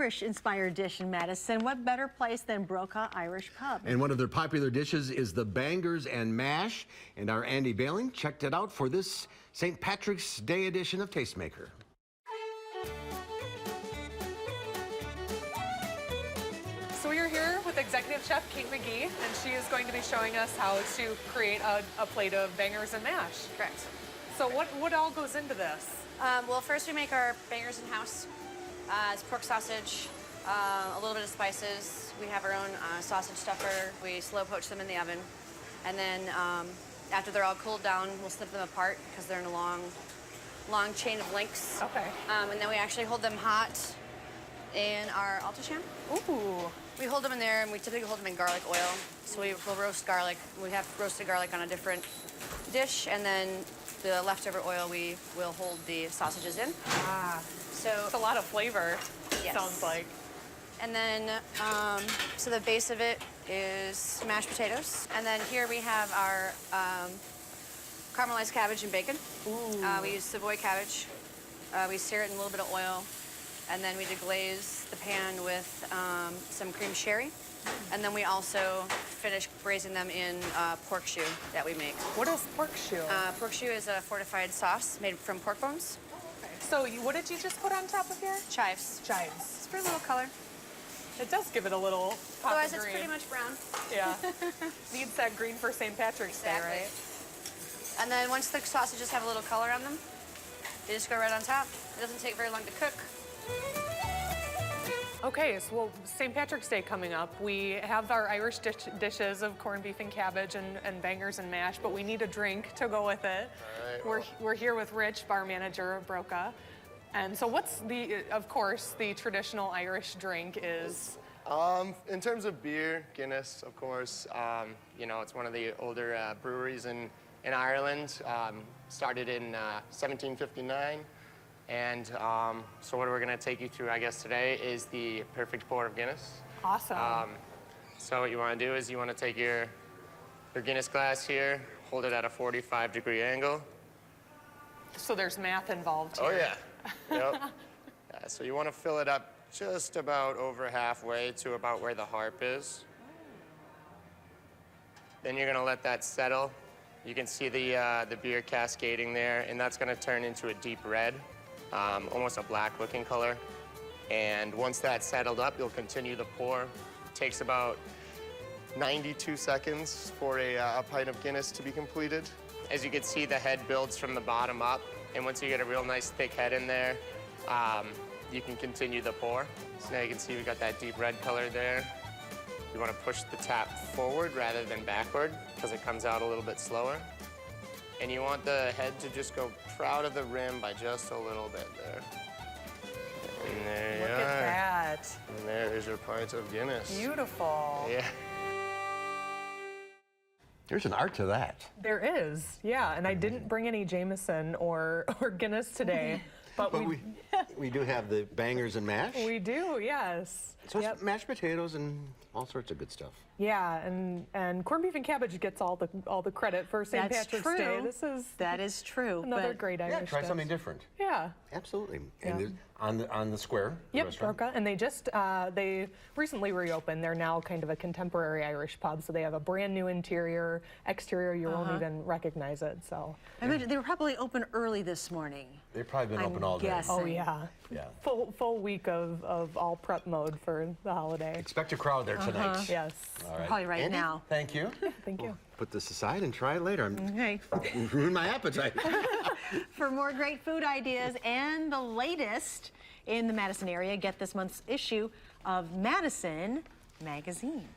Irish-inspired dish in Madison. What better place than Brocach Irish Pub? And one of their popular dishes is the bangers and mash. And our Andie Behling checked it out for this St. Patrick's Day edition of Tastemaker. So we are here with Executive Chef Kate McGee, and she is going to be showing us how to create a plate of bangers and mash. Correct. So what all goes into this? Well, first we make our bangers in-house. It's pork sausage, a little bit of spices. We have our own sausage stuffer. We slow poach them in the oven. And then after they're all cooled down, we'll snip them apart because they're in a long chain of links. Okay. And then we actually hold them hot in our Alto-Shaam. Ooh. We hold them in there, and we typically hold them in garlic oil. So we'll roast garlic. We have roasted garlic on a different dish, and then the leftover oil we will hold the sausages in. Ah. So it's a lot of flavor, yes. Sounds like. And then, so the base of it is mashed potatoes. And then here we have our caramelized cabbage and bacon. Ooh. We use Savoy cabbage. We sear it in a little bit of oil. And then we deglaze the pan with some cream sherry. And then we also finish braising them in pork shoe that we make. What is pork shoe? Pork shoe is a fortified sauce made from pork bones. Okay. So what did you just put on top of here? Chives. Chives. It's for a little color. It does give it a little pop Otherwise, of it's green. pretty much brown. Yeah. Needs that green for St. Patrick's Day, right? And then once the sausages have a little color on them, they just go right on top. It doesn't take very long to cook. Okay, so well, St. Patrick's Day coming up. We have our Irish dishes of corned beef and cabbage and bangers and mash, but we need a drink to go with it. All right. We're here with Rich, bar manager of Brocach. And so what's of course, the traditional Irish drink is? In terms of beer, Guinness, of course. You know, it's one of the older breweries in Ireland. Started in 1759. And so what we're going to take you through, I guess, today is the perfect pour of Guinness. Awesome. So what you want to do is you want to take your Guinness glass here, hold it at a 45-degree angle. So there's math involved here. Oh, yeah. Yep. Yeah, so you want to fill it up just about over halfway to about where the harp is. Then you're going to let that settle. You can see the beer cascading there, and that's going to turn into a deep red. Almost a black-looking color. And once that's settled up, you'll continue the pour. It takes about 92 seconds for a pint of Guinness to be completed. As you can see, the head builds from the bottom up, and once you get a real nice thick head in there, you can continue the pour. So now you can see we've got that deep red color there. You want to push the tap forward rather than backward, because it comes out a little bit slower. And you want the head to just go proud of the rim by just a little bit there. And there you are. Look at that. And there is your pint of Guinness. Beautiful. Yeah. There's an art to that. There is, yeah. And I didn't bring any Jameson or Guinness today. But we do have the bangers and mash. We do, yes. So it's mashed potatoes and all sorts of good stuff. Yeah, and corned beef and cabbage gets all the credit for St. Patrick's Day. That is true. Another great Irish Yeah, try dish. something different. Yeah. Absolutely. Yeah. And on the square. Yep, restaurant. Brocach, and they recently reopened. They're now kind of a contemporary Irish pub, so they have a brand new interior, exterior. You won't even recognize it. So I imagine they were probably open early this morning. They've probably been open all day. guessing. oh yeah, Yeah. full week of all prep mode for the holiday. Expect a crowd there tonight. Yes. All right. Probably right Andie, now. Thank you. Thank you. Put this aside and try it later. Okay. Ruin my appetite. For more great food ideas and the latest in the Madison area, get this month's issue of Madison Magazine.